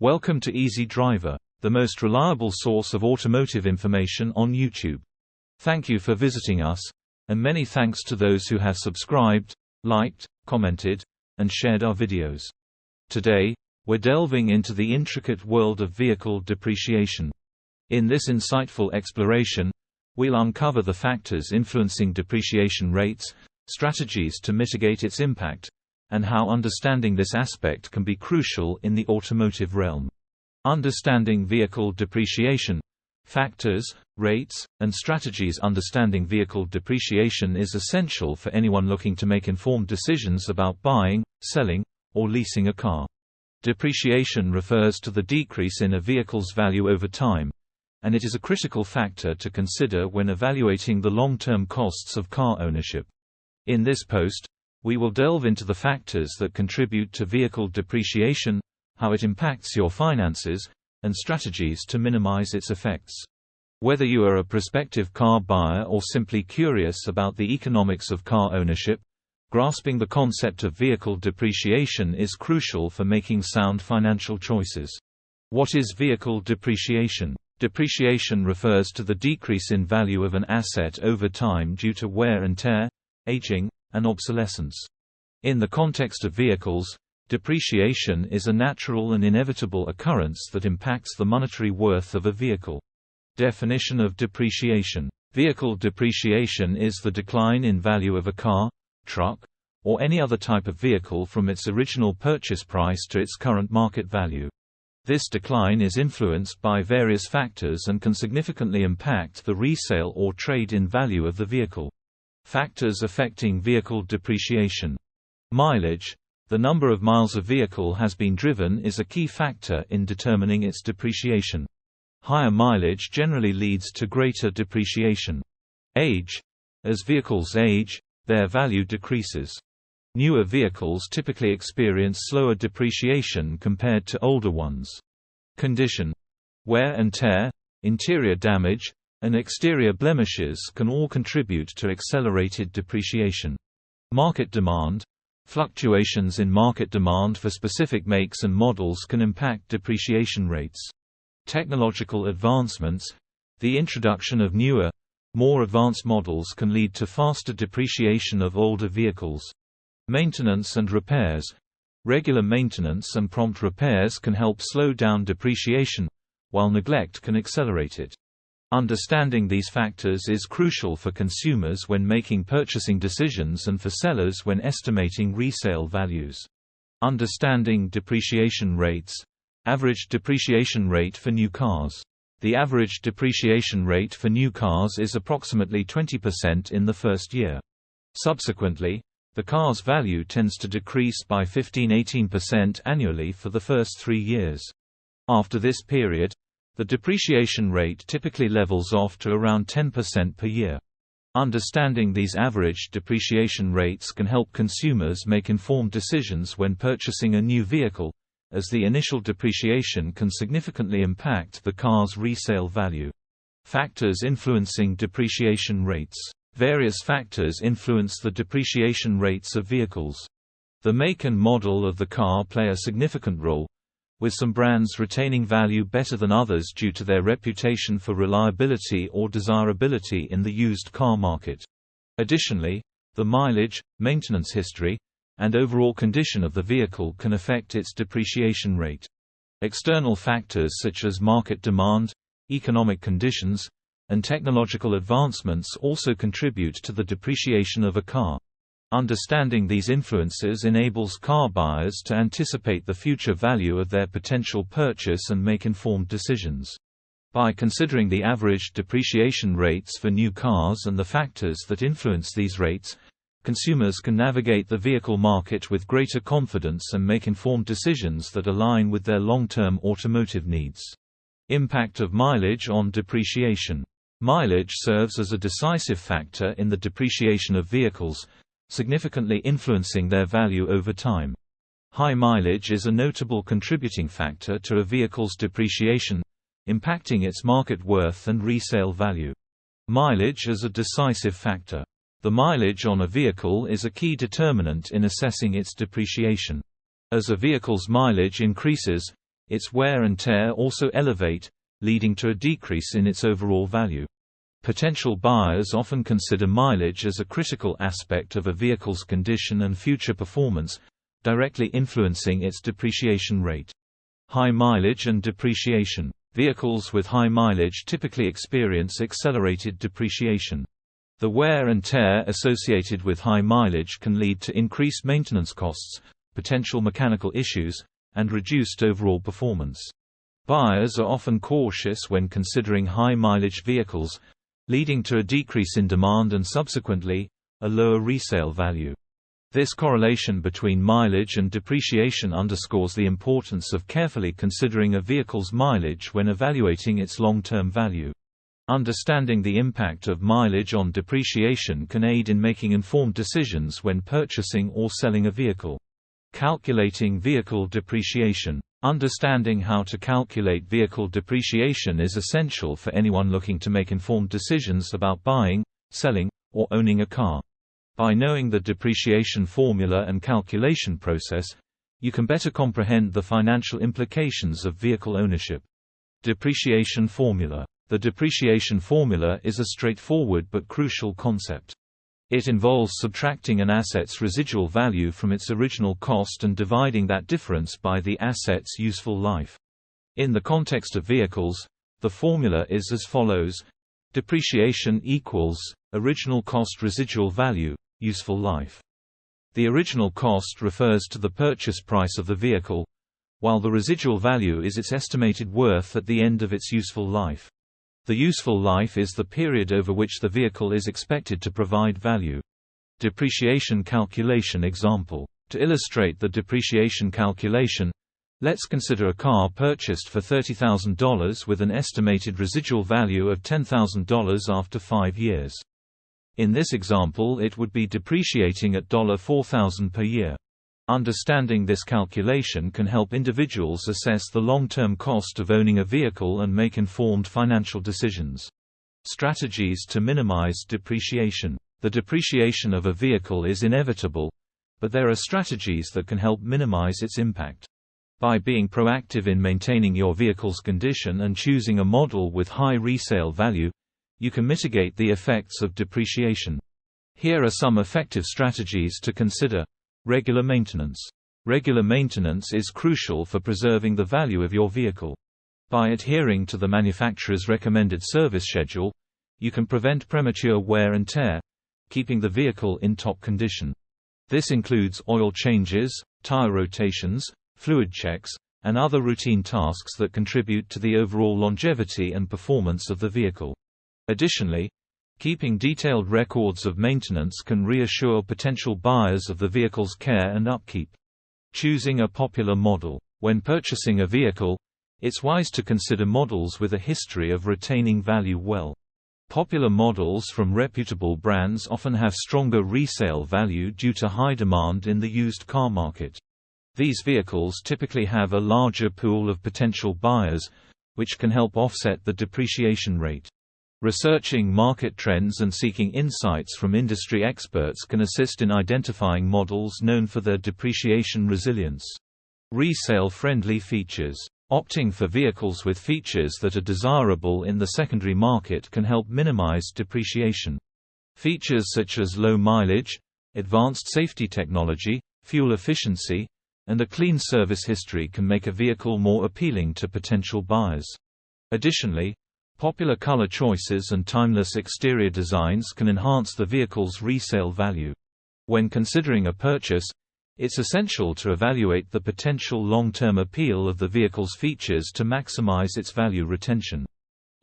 Welcome to Easy Driver, the most reliable source of automotive information on YouTube. Thank you for visiting us, and many thanks to those who have subscribed, liked, commented, and shared our videos. Today, we're delving into the intricate world of vehicle depreciation. In this insightful exploration, we'll uncover the factors influencing depreciation rates, strategies to mitigate its impact, and how understanding this aspect can be crucial in the automotive realm. Understanding vehicle depreciation factors, rates, and strategies. Understanding vehicle depreciation is essential for anyone looking to make informed decisions about buying, selling, or leasing a car. Depreciation refers to the decrease in a vehicle's value over time, and it is a critical factor to consider when evaluating the long-term costs of car ownership. In this post, we will delve into the factors that contribute to vehicle depreciation, how it impacts your finances, and strategies to minimize its effects. Whether you are a prospective car buyer or simply curious about the economics of car ownership, grasping the concept of vehicle depreciation is crucial for making sound financial choices. What is vehicle depreciation? Depreciation refers to the decrease in value of an asset over time due to wear and tear, aging, and obsolescence. In the context of vehicles, depreciation is a natural and inevitable occurrence that impacts the monetary worth of a vehicle. Definition of depreciation. Vehicle depreciation is the decline in value of a car, truck, or any other type of vehicle from its original purchase price to its current market value. This decline is influenced by various factors and can significantly impact the resale or trade-in value of the vehicle. Factors affecting vehicle depreciation. Mileage. The number of miles a vehicle has been driven is a key factor in determining its depreciation. Higher mileage generally leads to greater depreciation. Age. As vehicles age, their value decreases. Newer vehicles typically experience slower depreciation compared to older ones. Condition. Wear and tear, interior damage, and exterior blemishes can all contribute to accelerated depreciation. Market demand. Fluctuations in market demand for specific makes and models can impact depreciation rates. Technological advancements. The introduction of newer, more advanced models can lead to faster depreciation of older vehicles. Maintenance and repairs. Regular maintenance and prompt repairs can help slow down depreciation, while neglect can accelerate it. Understanding these factors is crucial for consumers when making purchasing decisions and for sellers when estimating resale values. Understanding depreciation rates. Average depreciation rate for new cars. The average depreciation rate for new cars is approximately 20% in the first year. Subsequently, the car's value tends to decrease by 15–18% annually for the first 3 years. After this period, the depreciation rate typically levels off to around 10% per year. Understanding these average depreciation rates can help consumers make informed decisions when purchasing a new vehicle, as the initial depreciation can significantly impact the car's resale value. Factors influencing depreciation rates. Various factors influence the depreciation rates of vehicles. The make and model of the car play a significant role, with some brands retaining value better than others due to their reputation for reliability or desirability in the used car market. Additionally, the mileage, maintenance history, and overall condition of the vehicle can affect its depreciation rate. External factors such as market demand, economic conditions, and technological advancements also contribute to the depreciation of a car. Understanding these influences enables car buyers to anticipate the future value of their potential purchase and make informed decisions. By considering the average depreciation rates for new cars and the factors that influence these rates, consumers can navigate the vehicle market with greater confidence and make informed decisions that align with their long-term automotive needs. Impact of mileage on depreciation. Mileage serves as a decisive factor in the depreciation of vehicles, significantly influencing their value over time. High mileage is a notable contributing factor to a vehicle's depreciation, impacting its market worth and resale value. Mileage is a decisive factor. The mileage on a vehicle is a key determinant in assessing its depreciation. As a vehicle's mileage increases, its wear and tear also elevate, leading to a decrease in its overall value. Potential buyers often consider mileage as a critical aspect of a vehicle's condition and future performance, directly influencing its depreciation rate. High mileage and depreciation. Vehicles with high mileage typically experience accelerated depreciation. The wear and tear associated with high mileage can lead to increased maintenance costs, potential mechanical issues, and reduced overall performance. Buyers are often cautious when considering high mileage vehicles, leading to a decrease in demand and subsequently, a lower resale value. This correlation between mileage and depreciation underscores the importance of carefully considering a vehicle's mileage when evaluating its long-term value. Understanding the impact of mileage on depreciation can aid in making informed decisions when purchasing or selling a vehicle. Calculating vehicle depreciation. Understanding how to calculate vehicle depreciation is essential for anyone looking to make informed decisions about buying, selling, or owning a car. By knowing the depreciation formula and calculation process, you can better comprehend the financial implications of vehicle ownership. Depreciation formula. The depreciation formula is a straightforward but crucial concept. It involves subtracting an asset's residual value from its original cost and dividing that difference by the asset's useful life. In the context of vehicles, the formula is as follows: depreciation equals original cost residual value, useful life. The original cost refers to the purchase price of the vehicle, while the residual value is its estimated worth at the end of its useful life. The useful life is the period over which the vehicle is expected to provide value. Depreciation calculation example. To illustrate the depreciation calculation, let's consider a car purchased for $30,000 with an estimated residual value of $10,000 after 5 years. In this example, it would be depreciating at $4,000 per year. Understanding this calculation can help individuals assess the long-term cost of owning a vehicle and make informed financial decisions. Strategies to minimize depreciation. The depreciation of a vehicle is inevitable, but there are strategies that can help minimize its impact. By being proactive in maintaining your vehicle's condition and choosing a model with high resale value, you can mitigate the effects of depreciation. Here are some effective strategies to consider. Regular maintenance. Regular maintenance is crucial for preserving the value of your vehicle. By adhering to the manufacturer's recommended service schedule, you can prevent premature wear and tear, keeping the vehicle in top condition. This includes oil changes, tire rotations, fluid checks, and other routine tasks that contribute to the overall longevity and performance of the vehicle. Additionally, keeping detailed records of maintenance can reassure potential buyers of the vehicle's care and upkeep. Choosing a popular model. When purchasing a vehicle, it's wise to consider models with a history of retaining value well. Popular models from reputable brands often have stronger resale value due to high demand in the used car market. These vehicles typically have a larger pool of potential buyers, which can help offset the depreciation rate. Researching market trends and seeking insights from industry experts can assist in identifying models known for their depreciation resilience. Resale-friendly features. Opting for vehicles with features that are desirable in the secondary market can help minimize depreciation. Features such as low mileage, advanced safety technology, fuel efficiency, and a clean service history can make a vehicle more appealing to potential buyers. Additionally, popular color choices and timeless exterior designs can enhance the vehicle's resale value. When considering a purchase, it's essential to evaluate the potential long-term appeal of the vehicle's features to maximize its value retention.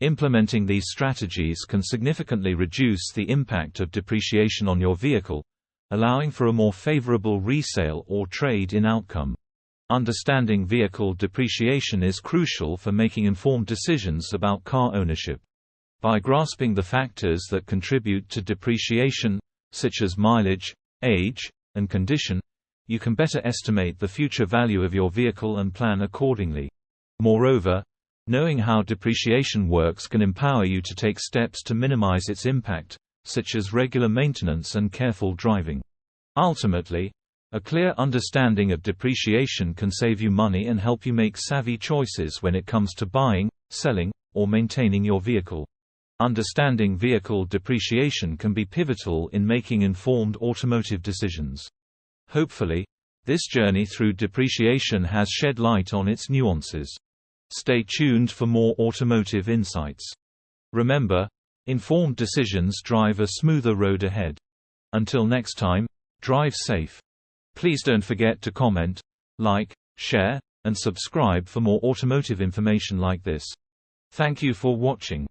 Implementing these strategies can significantly reduce the impact of depreciation on your vehicle, allowing for a more favorable resale or trade-in outcome. Understanding vehicle depreciation is crucial for making informed decisions about car ownership. By grasping the factors that contribute to depreciation, such as mileage, age, and condition, you can better estimate the future value of your vehicle and plan accordingly. Moreover, knowing how depreciation works can empower you to take steps to minimize its impact, such as regular maintenance and careful driving. Ultimately, A clear understanding of depreciation can save you money and help you make savvy choices when it comes to buying, selling, or maintaining your vehicle. Understanding vehicle depreciation can be pivotal in making informed automotive decisions. Hopefully, this journey through depreciation has shed light on its nuances. Stay tuned for more automotive insights. Remember, informed decisions drive a smoother road ahead. Until next time, drive safe. Please don't forget to comment, like, share, and subscribe for more automotive information like this. Thank you for watching.